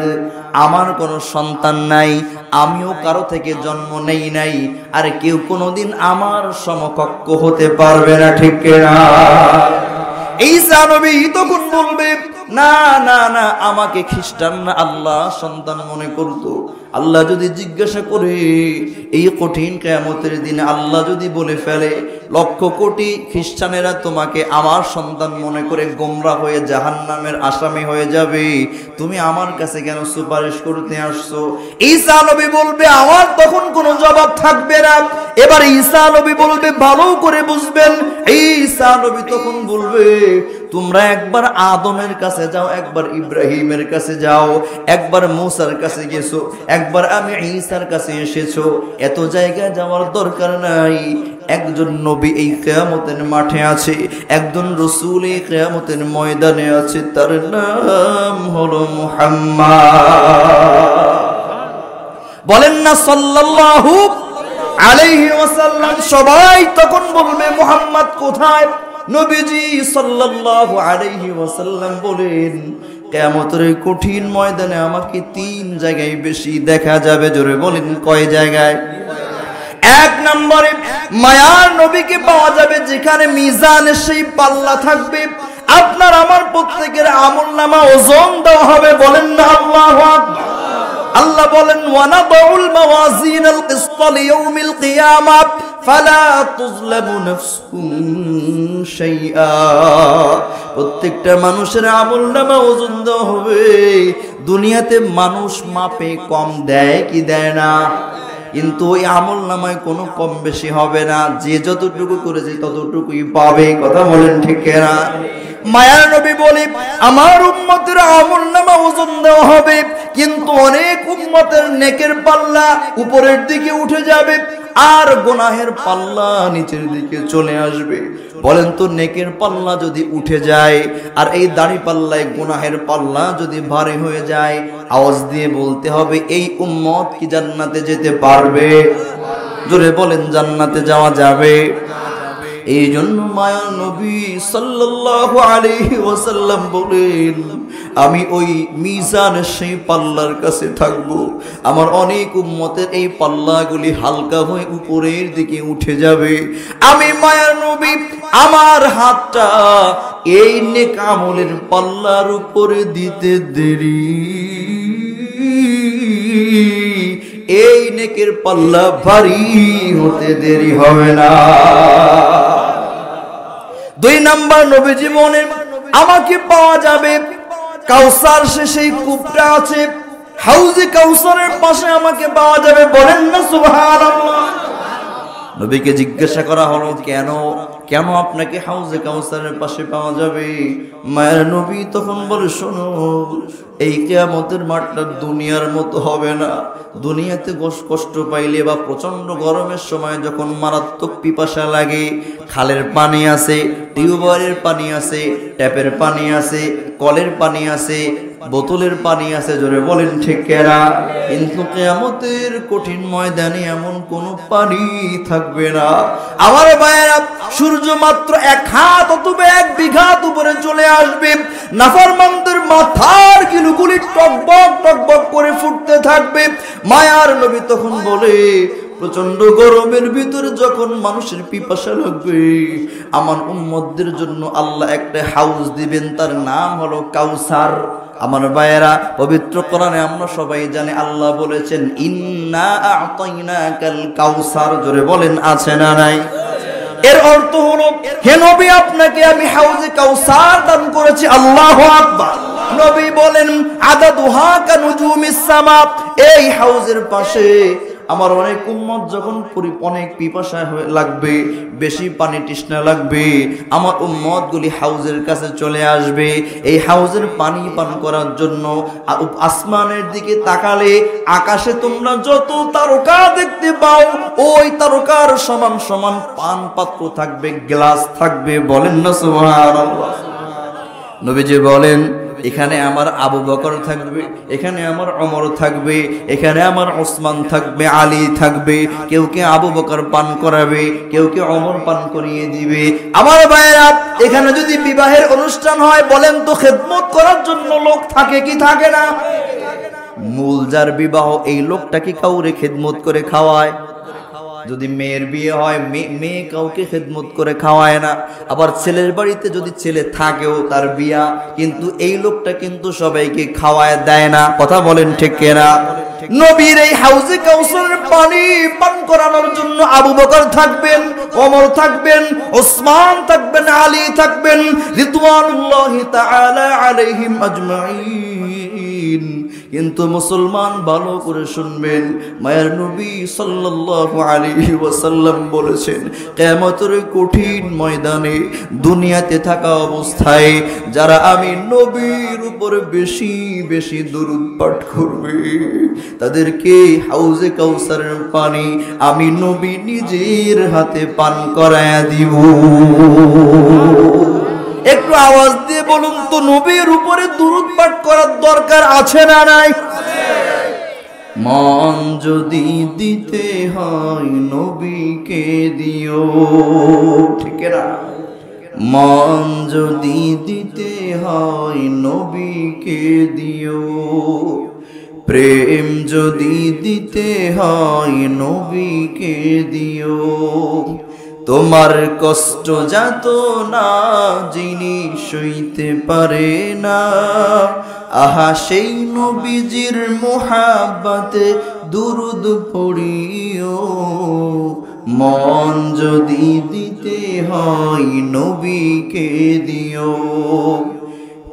আমার কোনো সন্তান নাই, আমিও কারো থেকে জন্ম নেই নাই, আর কেউ কোনোদিন আমার সমকক্ষ হতে পারবে না। ঠিক না? ঈসা নবী তখন বলবে না না না, আমাকে খ্রিস্টানরা আল্লাহ সন্তান মনে করতো, আল্লাহ যদি জিজ্ঞাসা করে, এই কঠিন কিয়ামতের দিনে আল্লাহ যদি বলে ফেলে, লক্ষ কোটি খ্রিস্টানেরা তোমাকে আমার সন্তান মনে করে গোমরাহ হয়ে জাহান্নামের আসামি হয়ে যাবে, তুমি আমার কাছে কেন সুপারিশ করতে আসছো? ঈসা নবী বলবে, আমার তখন কোনো জবাব থাকবে না। এবার ঈসা নবী বলবে, ভালো করে বুঝবেন, ঈসা নবী তখন বলবে, তোমরা একবার আদমের কাছে যাও, একবার ইব্রাহিমের কাছে যাও, একবার মুসার কাছে গেছো, একবার আমি ঈসার কাছে এসেছো, এত জায়গায় যাওয়ার দরকার নাই। একজন নবী এই কিয়ামতের মাঠে আছে, একজন রাসূল এই কিয়ামতের ময়দানে আছে, তার নাম হলো মুহাম্মদ। বলেন না সাল্লাল্লাহু আলাইহি ওয়াসাল্লাম। সবাই তখন বলবে, মুহাম্মদ কোথায়? নবীজি সাল্লাল্লাহু আলাইহি ওয়াসাল্লাম বলেন, কিয়ামতের কঠিন ময়দানে আমাকে 3 জায়গায় বেশি দেখা যাবে। জোরে বলেন, কয় জায়গায়? 1 নম্বরে মায়ার নবীকে পাওয়া যাবে, যেখানে মিজানের সেই পাল্লা থাকবে, আপনার আমার প্রত্যেকের আমলনামা ওজন দেওয়া হবে। বলেন না আল্লাহু আকবার। আল্লাহ বলেন, ওয়ানাদাউল মাওয়াজিনাল কিসত লিয়াউমিল কিয়ামাহ ফালা তুযলামু নাফসুন শাইআ। প্রত্যেকটা মানুষের আমলনামা ওজন দেওয়া হবে। দুনিয়াতে মানুষ মাপে কম দেয় কি দেয় না? কিন্তু ওই আমলনামায় কোনো কম বেশি হবে না, যে যতটুকু করেছে ততটুকুই পাবে। কথা বলেন ঠিক না? মায়ার নবী বলে, আমার উম্মতের আমলনামা ওজন দেওয়া হবে, কিন্তু অনেক উম্মতের নেকের পাল্লা উপরের দিকে উঠে যাবে, আর গুনাহের পাল্লা নিচের দিকে চলে আসবে। বলেন তো, নেকের পাল্লা যদি উঠে যায় আর এই দাড়ি পাল্লায় গুনাহের পাল্লা যদি ভারী হয়ে যায়, আওয়াজ দিয়ে বলতে হবে, এই উম্মত কি জান্নাতে যেতে পারবে? জোরে বলেন, জান্নাতে যাওয়া যাবে? এই জন্য মায়ার নবী সাল্লাল্লাহু আলাইহি ওয়াসাল্লাম বলেন, আমি ওই মিজানের সেই পাল্লার কাছে থাকব। আমার অনেক উম্মতের এই পাল্লাগুলি হালকা হয়ে উপরের দিকে উঠে যাবে। আমি মায়ার নবী আমার হাতটা এই নেক আমলের পাল্লার উপরে দিতে দেরি, এই নেকের পাল্লা ভারী হতে দেরি হবে না। 2 নাম্বার নবীজি বলেন, আমাকে পাওয়া যাবে কাউসার সেই কূপটা আছে, হাউজে কাউসারের পাশে আমাকে পাওয়া যাবে। বলেন না সুবহানাল্লাহ। নবীকে জিজ্ঞাসা করা হলো, কেন কেন আপনাকে হাউজে কাউসারের পাশে পাওয়া যাবে? মায়ের নবী তখন বলে, শোনো, এই কিয়ামতের মাঠটা দুনিয়ার মতো হবে না। দুনিয়াতে কষ্ট পাইলে বা প্রচন্ড গরমের সময় যখন মারাত্মক পিপাসা লাগে, খালের পানি আছে, টিউবওয়েলের পানি আছে, ট্যাপের পানি আছে, কলের পানি আছে, বোতলের পানি আছে। জোরে বলেন ঠিক না? কিন্তু কিয়ামতের কঠিন ময়দানে এমন কোনো পানি থাকবে না। আমার ভাইয়েরা, সূর্য মাত্র 1 হাত অথবা 1 বিঘা উপরে চলে আসবে, নাফরমানদের মাথার গিলুগুলি টকবক টকবক করে ফুটতে থাকবে। মায়ার নবী তখন বলে, প্রচন্ড গরমের ভিতরে যখন মানুষের পিপাসা লাগবে, আমার উম্মতদের জন্য আল্লাহ একটা হাউজ দিবেন, তার নাম হলো কাউসার। আমার ভাইয়েরা, পবিত্র কোরআনে আমরা সবাই জানি, আল্লাহ বলেছেন, ইন্না আ'তাইনাকাল কাউসার। জোরে বলেন, আছে না নাই? এর অর্থ হলো, হে নবী, আপনাকে আমি হাউজে কাউসার দান করেছি। আল্লাহু আকবার। নবী বলেন, আদাদুহা কানুজুমিস সামা। এই হাউজের পাশে আমার অনেক উম্মত যখন অনেক পিপাসা লাগবে, বেশি পানি তৃষ্ণা লাগবে, আমার উম্মতগুলি হাউজের কাছে চলে আসবে। এই হাউজের পানি পান করার জন্য আসমানের দিকে তাকালে আকাশে তোমরা যত তারকা দেখতে পাও, ওই তারকার সমান সমান পান পাত্র থাকবে, গ্লাস থাকবে। বলেন না সুবহানাল্লাহ। নবীজি বলেন, এখানে আমার আবু বকর থাকবে, এখানে আমার ওমর থাকবে, এখানে আমার ওসমান থাকবে, আলী থাকবে। কেউ কে আবু বকর পান করাবে, কেউ কে ওমর পান করিয়ে দিবে। আমার ভাইয়েরা, এখানে যদি বিবাহের অনুষ্ঠান হয়, বলেন তো খেদমত করার জন্য লোক থাকে কি থাকে না? মূল যার বিবাহ, এই লোকটা কি কাউরে খেদমত করে খাওয়ায়? যদি মেয়ের বিয়ে হয় মেয়ে কাউকে খেদমত করে খাওয়ায় না, আবার ছেলের বাড়িতে যদি ছেলে থাকেও তার বিয়া, কিন্তু এই লোকটা কিন্তু সবাইকে খাওয়ায় দেয় না। কথা বলেন ঠিক কিনা? নবীর এই হাউজে কাউসারের পানি পান করানোর জন্য আবু বকর থাকবেন, ওমর থাকবেন, ওসমান থাকবেন, আলী থাকবেন রিদওয়ানুল্লাহি তাআলা আলাইহিম আজমাইন। কিন্তু মুসলমান ভালো করে শুনবেন, মায়ের নবী সাল্লাল্লাহু আলাইহি ওয়াসাল্লাম বলেছেন, কিয়ামতের কঠিন ময়দানে দুনিয়াতে থাকা অবস্থায় যারা আমি নবীর উপরে বেশি বেশি দরুদ পাঠ করবে তাদেরকে হাউজে কাউসারের পানি আমি নবী নিজের হাতে পান করায়া দিব। একটু আওয়াজ দিয়ে বলুন তো, নবীর উপরে দরুদ পাঠ করার দরকার আছে না নাই? মন যদি দিতে হয় নবীকে দিও, ঠিক না? মন যদি দিতে হয় নবীকে দিও, প্রেম যদি দিতে হয় নবীকে দিও। তোমার কষ্ট যাত না যিনি সইতে পারে না, আহা সেই নবীজির মোহাব্বতে দুরুদ পড়িও। মন যদি দিতে হয় নবীকে দিও,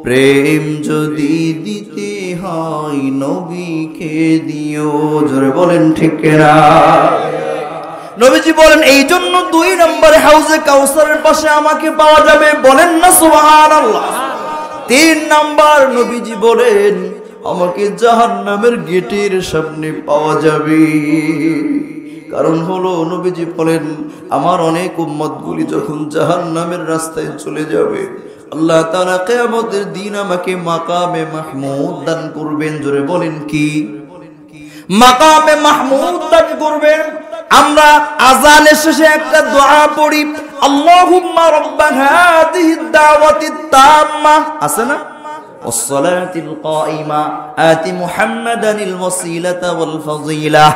প্রেম যদি দিতে হয় নবীকে দিও। জোরে বলেন ঠিক না? নবীজি বলেন এই জন্য 2 নম্বরে হাউজে কাউসারের পাশে আমাকে পাওয়া যাবে, বলেন না সুবহানাল্লাহ। 3 নাম্বার নবীজি বলেন আমাকে জাহান্নামের গেটের সামনে পাওয়া যাবে। কারণ হলো নবীজি বলেন আমার অনেক উম্মতগুলি যখন জাহান্নামের রাস্তায় চলে যাবে আল্লাহ তাআলা কিয়ামতের দিন আমাকে মাকামে মাহমুদ দান করবেন। জোরে বলেন কি? মাকামে মাহমুদ দান করবেন। আমরা আযানের শেষে একটা দোয়া পড়ি, আল্লাহুম্মা রাব্বা হাযিহিদ দাওয়াতিত তাম্মা, আছে না? ওয়াসসালাতিল কাইমা আতি মুহাম্মাদানিল ওয়াসিলাতা ওয়াল ফাযিলা।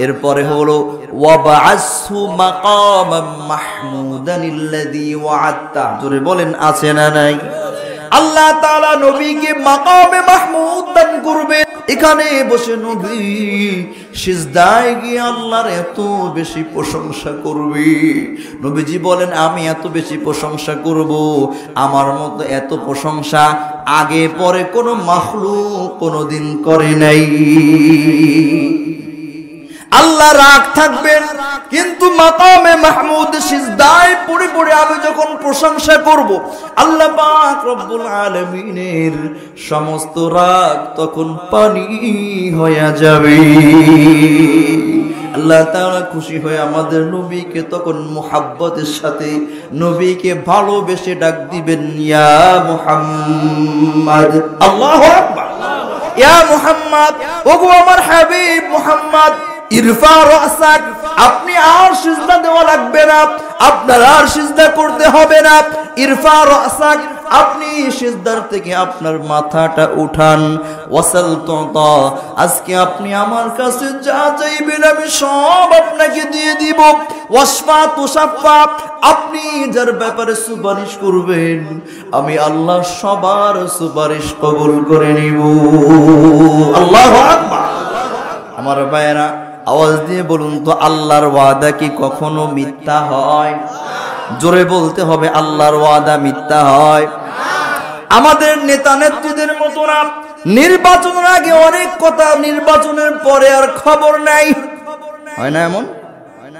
এরপরে হলো ওয়াবআসহু মাকামান মাহমুদানিল্লাযী ওয়া'আদতা। জোরে বলেন আছে না নাই? আল্লাহ তাআলা নবীকে মাকামে মাহমুদ দান করবেন। এখানে বসে নবী সিজদায় গিয়ে আল্লাহর এত বেশি প্রশংসা করবে। নবীজি বলেন আমি এত বেশি প্রশংসা করব, আমার মতো এত প্রশংসা আগে পরে কোনো মাখলুক কোনোদিন করে নাই। আল্লাহ রাগ থাকবেন, কিন্তু মাকামে মাহমুদ সিজদায় পড়ে পড়ে আমি যখন প্রশংসা করব আল্লাহ পাক রব্বুল আলামিনের সমস্ত রাগ তখন পানি হয়ে যাবে। আল্লাহ তাআলা খুশি হয়ে আমাদের নবীকে তখন মুহাব্বতের সাথে নবীকে ভালোবেসে ডাক দিবেন, ইয়া মুহাম্মদ। আল্লাহু আকবার। ইয়া মুহাম্মদ, ওগো আমার হাবিব মুহাম্মদ, ইরফা রাসাক, আপনি আর সিজদা দেওয়া লাগবে না, আপনার আর সিজদা করতে হবে না। ইরফা রাসাক, আপনি সিজদার থেকে আপনার মাথাটা উঠান। ওয়াসাল তুতা, আজকে আপনি আমার কাছে যা চাইবেন আমি সব আপনাকে দিয়ে দিব। ওয়াসফা তুশাফা, আপনি যার ব্যাপারে সুপারিশ করবেন আমি আল্লাহ সবার সুপারিশ কবুল করে নিব। আল্লাহু আকবার। আমার ভাইয়েরা আওয়াজ দিয়ে বলুন তো, আল্লাহর ওয়াদা কি কখনো মিথ্যা হয়? জোরে বলতে হবে, আল্লাহর ওয়াদা মিথ্যা হয়? আমাদের নেতা নেত্রীদের মতো না, নির্বাচনের আগে অনেক কথা, নির্বাচনের পরে আর খবর নাই, হয় না এমন?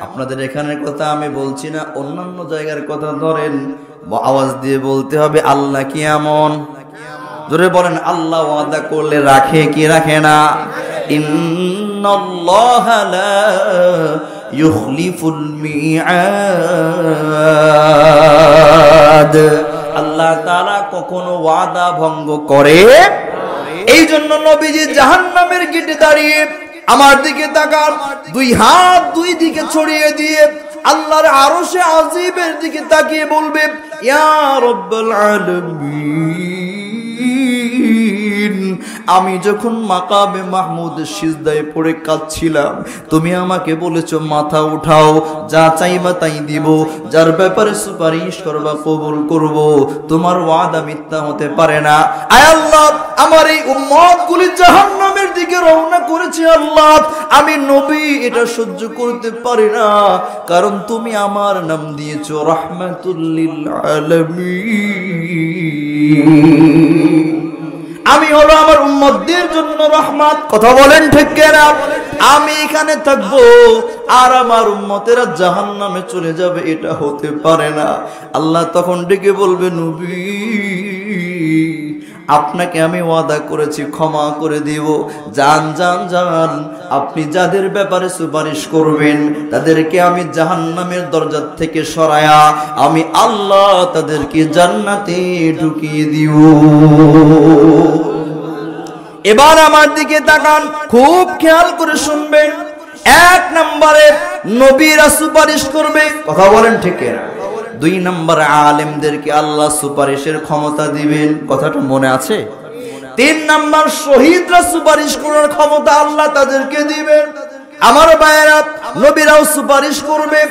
আপনাদের এখানের কথা আমি বলছি না, অন্যান্য জায়গার কথা ধরেন, আওয়াজ দিয়ে বলতে হবে আল্লাহ কি এমন? জোরে বলেন, আল্লাহ ওয়াদা করলে রাখে কি রাখে না? ইন্নাল্লাহা লা ইউখলিফুল মিআদ, আল্লাহ তাআলা কখনো ওয়াদা ভঙ্গ করে? এই জন্য নবীজি জাহান্নামের গেটে দাঁড়িয়ে আমার দিকে তাকান, 2 হাত 2 দিকে ছড়িয়ে দিয়ে আল্লাহর আরশে আজিমের দিকে তাকিয়ে বলবে, ইয়া রাব্বাল আলামিন, আমি যখন মাকামে মাহমুদের সিজদায় পড়ে কাঁদছিলাম, তুমি আমাকে বলেছো মাথা উঠাও, যা চাইবা তাই দিব, যার ব্যাপারে সুপারিশ করবা কবুল করব, তোমার ওয়াদা মিথ্যা হতে পারে না। আয় আল্লাহ, আমার এই উম্মতগুলি জাহান্নামের দিকে রওনা করেছে আল্লাহ, আমি নবী এটা সহ্য করতে পারি না, কারণ তুমি আমার নাম দিয়েছো রাহমাতুল লিল আলামিন। আমি হলো আমার উম্মতদের জন্য রহমত। কথা বলেন ঠিক কিনা? আমি এখানে থাকবো আর আমার উম্মতেরা জাহান্নামে চলে যাবে, এটা হতে পারে না। আল্লাহ তখন ডেকে বলবে, নবী আপনাকে আমি ওয়াদা করেছি ক্ষমা করে দিব, যান যান যান, আপনি যাদের ব্যাপারে সুপারিশ করবেন তাদেরকে আমি জাহান্নামের দরজা থেকে সরায়া আমি আল্লাহ তাদেরকে জান্নাতে ঢুকিয়ে দিব। এবার আমার দিকে তাকান, খুব খেয়াল করে শুনবেন। এক নম্বরে নবীরা সুপারিশ করবে, কথা বলেন ঠিক কিনা? দুই নম্বরে আলেমদেরকে আল্লাহ সুপারিশের ক্ষমতা দিবেন, কথাটা মনে আছে? তিন নম্বর শহীদরা সুপারিশ করার ক্ষমতা আল্লাহ তাদেরকে দিবেন। আমার ভাইয়েরা, নবীরাও সুপারিশ করবে,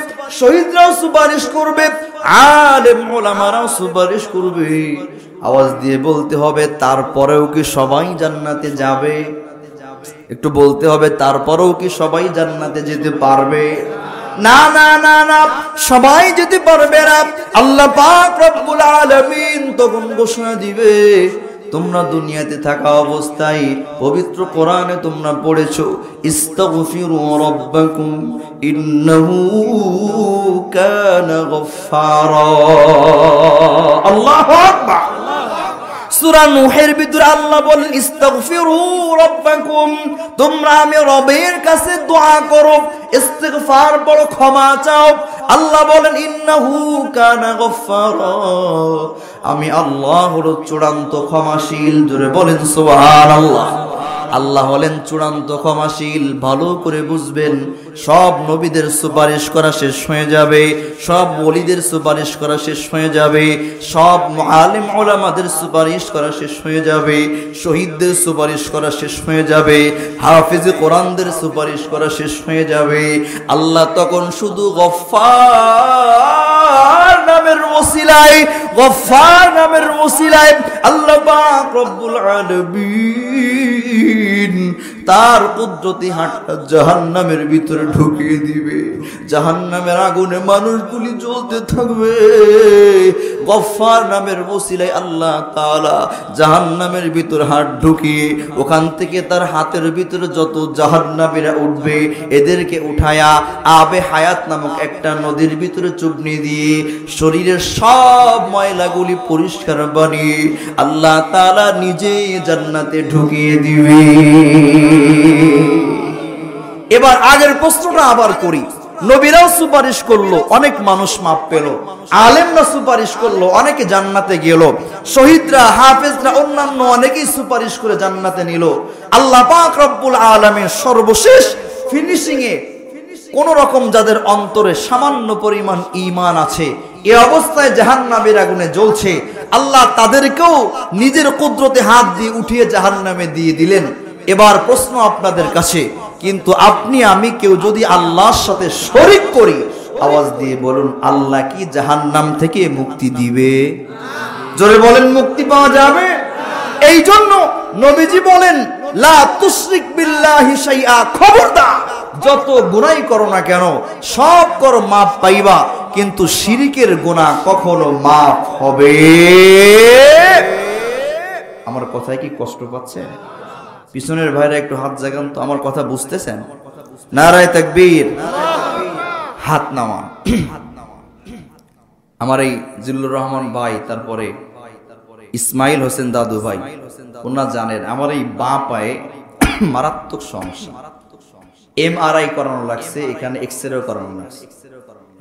শহীদরাও সুপারিশ করবে, আলেম ওলামারাও সুপারিশ করবে। আওয়াজ দিয়ে বলতে হবে, তারপরেও কি সবাই জান্নাতে যাবে? একটু বলতে হবে, তারপরেও কি সবাই জান্নাতে যেতে পারবে? না না না না, সবাই যেতে পারবে না। আল্লাহ পাক রব্বুল আলামিন তখন ঘোষণা দিবে, তোমরা দুনিয়াতে থাকা অবস্থায় পবিত্র কোরআনে তোমরা পড়েছো, ইস্তাগফিরু রাব্বাকুম ইন্নাহু কানা গফফারা। আল্লাহু আকবার। সূরা নূহের ভিতরে আল্লাহ বলেন, ইস্তাগফিরু রাব্বাকুম, তোমরা আমি রবের কাছে দোয়া করো, ইস্তিগফার করো, ক্ষমা চাও। আল্লাহ বলেন, ইন্নাহু কানা গফফারা, আমি আল্লাহ হলো চূড়ান্ত ক্ষমাশীল। জোরে বলেন সুবহানাল্লাহ। আল্লাহ হলেন চূড়ান্ত ক্ষমাশীল। ভালো করে বুঝবেন, সব নবীদের সুপারিশ করা শেষ হয়ে যাবে, সব ওলিদের সুপারিশ করা শেষ হয়ে যাবে, সব আলেম ওলামাদের সুপারিশ করা শেষ হয়ে যাবে, শহীদদের সুপারিশ করা শেষ হয়ে যাবে, হাফেজ কোরআনদের সুপারিশ করা শেষ হয়ে যাবে। আল্লাহ তখন শুধু গফফার নামের ওসিলায়, গফফার নামের ওসিলায় আল্লাহ পাক রব্বুল আলামিন তার কুদরতি হাতটা জাহান্নামের ভিতরে ঢুকিয়ে দিবে। জাহান্নামের আগুনে মানুষগুলি জ্বলতে থাকবে। গফফার নামের ওসিলায় আল্লাহ তাআলা জাহান্নামের ভিতর হাত ঢুকিয়ে ওখান থেকে তার হাতের ভিতরে যত জাহান্নামীরা উঠবে এদেরকে উঠায়া আবে হায়াত নামক একটা নদীর ভিতরে চুবনি দিয়ে শরীরের সব ময়লাগুলি পরিষ্কার বানিয়ে আল্লাহ তাআলা নিজে জান্নাতে ঢুকিয়ে দিবে। এবার আগের প্রশ্নটা আবার করি, নবীরাও সুপারিশ করলো, অনেক মানুষ মাপ পেল, আলেমরা সুপারিশ করলো, অনেকে জান্নাতে গেল, শহীদরা, হাফেজরা, অন্যান্য অনেকেই সুপারিশ করে জান্নাতে নিল। আল্লাহ পাক রব্বুল আলামিন সর্বশেষ ফিনিশিং এ কোন রকম যাদের অন্তরে সামান্য পরিমাণ ঈমান আছে, এই অবস্থায় জাহান্নামের আগুনে জ্বলছে, আল্লাহ তাদেরকেও নিজের কুদরতে হাত দিয়ে উঠিয়ে জাহান্নামে দিয়ে দিলেন। এবার প্রশ্ন আপনাদের কাছে, কিন্তু আপনি আমি কেউ যদি আল্লাহর সাথে শরীক করি, আওয়াজ দিয়ে বলুন, আল্লাহ কি জাহান্নাম থেকে মুক্তি দিবে? জোরে বলেন, মুক্তি পাওয়া যাবে? এই জন্য নবীজি বলেন, লা তুশরিক বিল্লাহি শাইআ, খবরদার যত গুনাহ করো না কেন সব করো মাফ পাইবা, কিন্তু শিরকের গুনাহ কখনো মাফ হবে। আমার কথায় কি কষ্ট পাচ্ছেন? পিছনের ভাইরা একটু হাত জাগান তো, আমার কথা বুঝতেছেন? নারায়ে তাকবীর, হাত নামান। আমার এই জিল্লুর রহমান ভাই, তারপরে ইসমাইল হোসেন দাদু ভাই, ওনারা জানেন আমার এই বাঁ পায়ে মারাত্মক সমস্যা, MRI করানো লাগছে, এখানে এক্সরে করানো লাগছে,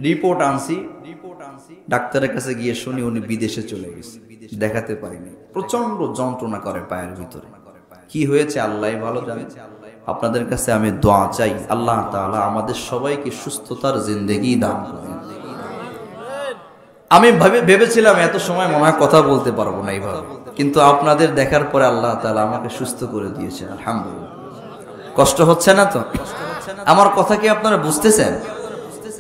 রিপোর্ট আনছি, ডাক্তারের কাছে গিয়ে শুনি উনি বিদেশে চলে গেছে, দেখাতে পারিনি, প্রচন্ড যন্ত্রণা করে পায়ের ভিতরে। কি হয়েছে আল্লাহ ভালো জানে। আপনাদের কাছে আমি দোয়া চাই, আল্লাহ তাআলা আমাদের সবাইকে সুস্থতার জিন্দেগি দান করেন। আমি ভেবেছিলাম এত সময় মনে হয় কথা বলতে পারবো না এইভাবে, কিন্তু আপনাদের দেখার পরে আল্লাহ তাআলা আমাকে সুস্থ করে দিয়েছেন, আলহামদুলিল্লাহ। কষ্ট হচ্ছে না তো? আমার কথা কি আপনারা বুঝতেছেন?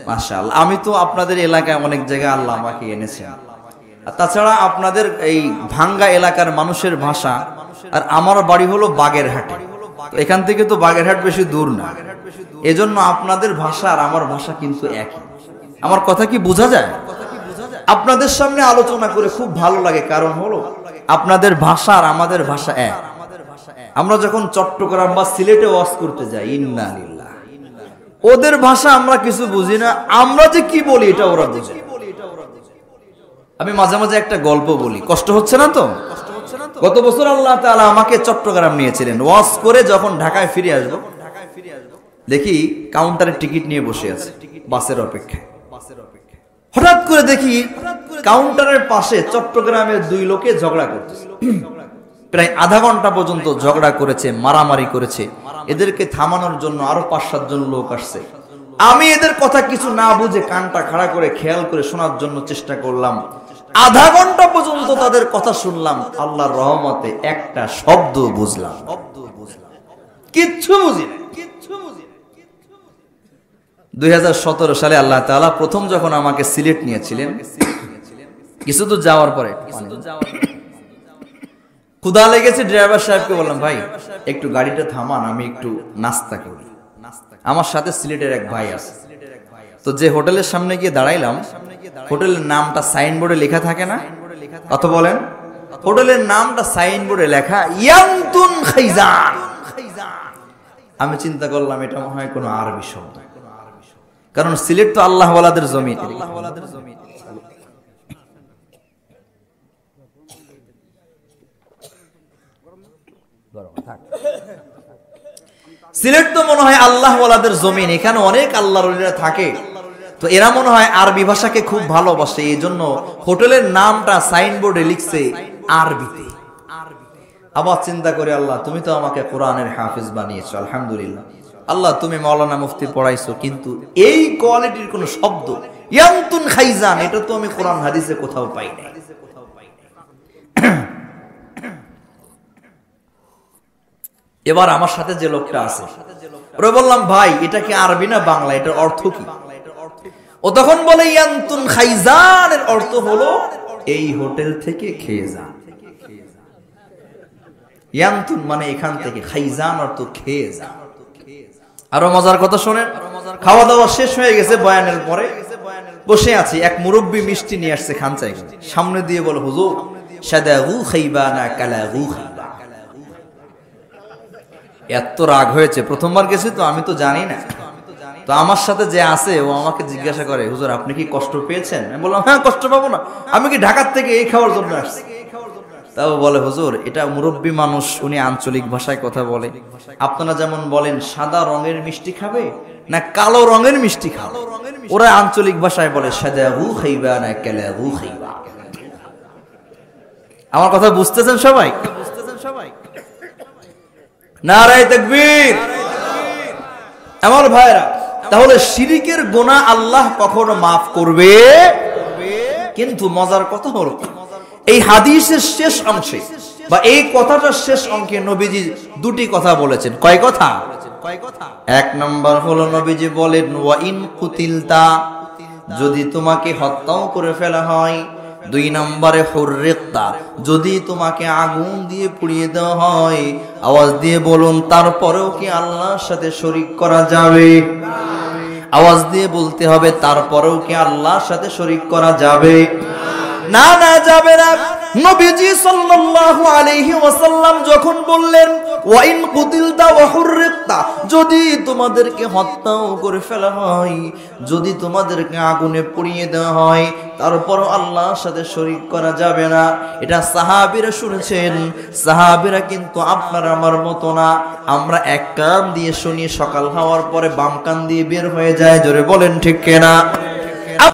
মাশাআল্লাহ। আমি তো আপনাদের এলাকায় অনেক জায়গায় আল্লাহ আমাকে এনেছেন, আর তাছাড়া আপনাদের এই ভাঙ্গা এলাকার মানুষের ভাষা, আর আমার বাড়ি হলো বাগেরহাটে, তো এখান থেকে তো বাগেরহাট বেশি দূর না, এজন্য আপনাদের ভাষা আর আমার ভাষা কিন্তু একই। আমার কথা কি বোঝা যায়? আপনাদের সামনে আলোচনা করে খুব ভালো লাগে, কারণ হলো আপনাদের ভাষা আর আমাদের ভাষা এক। আমরা যখন চট্টগ্রাম বা সিলেটে ওয়াজ করতে যাই, ইন্না লিল্লাহ, ওদের ভাষা আমরা কিছু বুঝি না, আমরা যে কি বলি এটা ওরা বুঝে। আমি মাঝে মাঝে একটা গল্প বলি, কষ্ট হচ্ছে না তো? গত বছর আল্লাহ তাআলা আমাকে চট্টগ্রাম নিয়েছিলেন, ওয়াজ করে যখন ঢাকায় ফিরে আসবো, দেখি কাউন্টারে টিকিট নিয়ে বসে আছে বাসের অপেক্ষায়। হঠাৎ করে দেখি কাউন্টারের পাশে চট্টগ্রামের দুই লোকে ঝগড়া করতেছে, প্রায় আধা ঘন্টা পর্যন্ত ঝগড়া করেছে, মারামারি করেছে। এদেরকে থামানোর জন্য আরো 5-7 জন লোক আসছে। আমি এদের কথা কিছু না বুঝে কানটা খাড়া করে খেয়াল করে শোনার জন্য চেষ্টা করলাম। আধা ঘন্টা পর্যন্ত তাদের কথা শুনলাম, আল্লাহর রহমতে একটা শব্দ বুঝলাম, কিচ্ছু বুঝি না। 2017 সালে আল্লাহ তাআলা প্রথম যখন আমাকে সিলেট নিয়েছিলেন, কিছু দূর যাওয়ার পরে ক্ষুধা লেগেছে, ড্রাইভার সাহেবকে বললাম, ভাই একটু গাড়িটা থামান, আমি একটু নাস্তা করি। আমার সাথে সিলেটের এক ভাই আছে, তো যে হোটেলের সামনে গিয়ে দাঁড়াইলাম, হোটেলের নামটা সাইনবোর্ডে লেখা থাকে না, কত বলেন? হোটেলের নামটা সাইনবোর্ডে লেখা ইয়ান্তুন খাইজান। আমি চিন্তা করলাম এটা মনে হয় কোনো আরবি শব্দ, কারণ সিলেট তো আল্লাহ ওয়ালাদের জমিন। সিলেট তো মনে হয় আল্লাহ ওয়ালাদের জমিন, এখানে অনেক আল্লাহর ওলিরা থাকে, তো এরা মনে হয় আরবি ভাষাকে খুব ভালোবাসে, এই জন্য হোটেলের নামটা সাইনবোর্ডে লিখছে আরবিতে। আবার চিন্তা করে, আল্লাহ তুমি তো আমাকে কোরআনের হাফেজ বানিয়েছো, আলহামদুলিল্লাহ। আল্লাহ তুমি মাওলানা মুফতি পড়াইছো, কিন্তু এই কোয়ালিটির কোন শব্দ ইয়ান্তুন খাইজান এটা তো আমি কোরআন হাদিসে কোথাও পাই নাই। এবার আমার সাথে যে লোকটা আছে, ওরে বললাম, ভাই এটা কি আরবি না বাংলা, এটার অর্থ কি? ও তখন বলে ইয়ান্তুন খাইজানের অর্থ হলো এই হোটেল থেকে খেয়ে যান। ইয়ান্তুন মানে এখান থেকে, খাইজান অর্থ খেয়ে যান। আরো মজার কথা শোনেন, খাওয়া দাওয়া শেষ হয়ে গেছে, বয়ানের পরে বসে আছি, এক মুরব্বী মিষ্টি নিয়ে আসছে খানচাই, সামনে দিয়ে বলে, হুজুর সাদাগু খাইবা না কালাগু খাইবা। এত রাগ হয়েছে, প্রথমবার গেছি তো, আমি তো জানি না। তো আমার সাথে যে আছে ও আমাকে জিজ্ঞাসা করে, হুজুর আপনি কি কষ্ট পেয়েছেন? আমি বললাম, হ্যাঁ কষ্ট পাবো না, আমি কি ঢাকার থেকে এই খাওয়ার জন্য আসছি? তাও বলে, হুজুর এটা মুরব্বী মানুষ, উনি আঞ্চলিক ভাষায় কথা বলে, আপনারা যেমন বলেন সাদা রঙের মিষ্টি খাবে না কালো রঙের মিষ্টি খাবে, ওরা আঞ্চলিক ভাষায় বলে সাদাগু খাইবা না কালাগু খাইবা। আমার কথা বুঝতেছেন সবাই? নারায়ে তাকবীর। আমার ভাইরা, তাহলে শিরিকের গুনাহ আল্লাহ কখনো মাফ করবে, কিন্তু মজার কথা হলো এই হাদিসের শেষ অংশে বা এই কথাটার শেষ অঙ্কে নবীজি দুটি কথা বলেছেন। কয় কথা? এক নম্বর হলো নবীজি বলেন, ওয়া ইন কুতিলতা, যদি তোমাকে হত্যাও করে ফেলা হয়। 2 নম্বরে হুররিকতা, যদি তোমাকে আগুন দিয়ে পুড়িয়ে দেওয়া হয়। আওয়াজ দিয়ে বলুন, তারপরেও কি আল্লাহর সাথে শরীক করা যাবে? আওয়াজ দিয়ে বলতে হবে, তারপরেও কি আল্লাহর সাথে শরীক করা যাবে? না, না, যাবে না। নবীজি সাল্লাল্লাহু আলাইহি ওয়াসাল্লাম যখন বললেন, ওয়া ইন কুতিলতা ওয়া হুররিকতা, যদি তোমাদেরকে হত্যাও করে ফেলা হয়, যদি তোমাদেরকে আগুনে পুড়িয়ে দেওয়া হয়, তারপর আল্লাহর সাথে শরীক করা যাবে না। এটা সাহাবীরা শুনেছেন। সাহাবীরা কিন্তু আপনার আমার মতো না। আমরা এক কান দিয়ে শুনি, সকাল হওয়ার পরে বাম কান দিয়ে বের হয়ে যায়। জোরে বলেন ঠিক কিনা?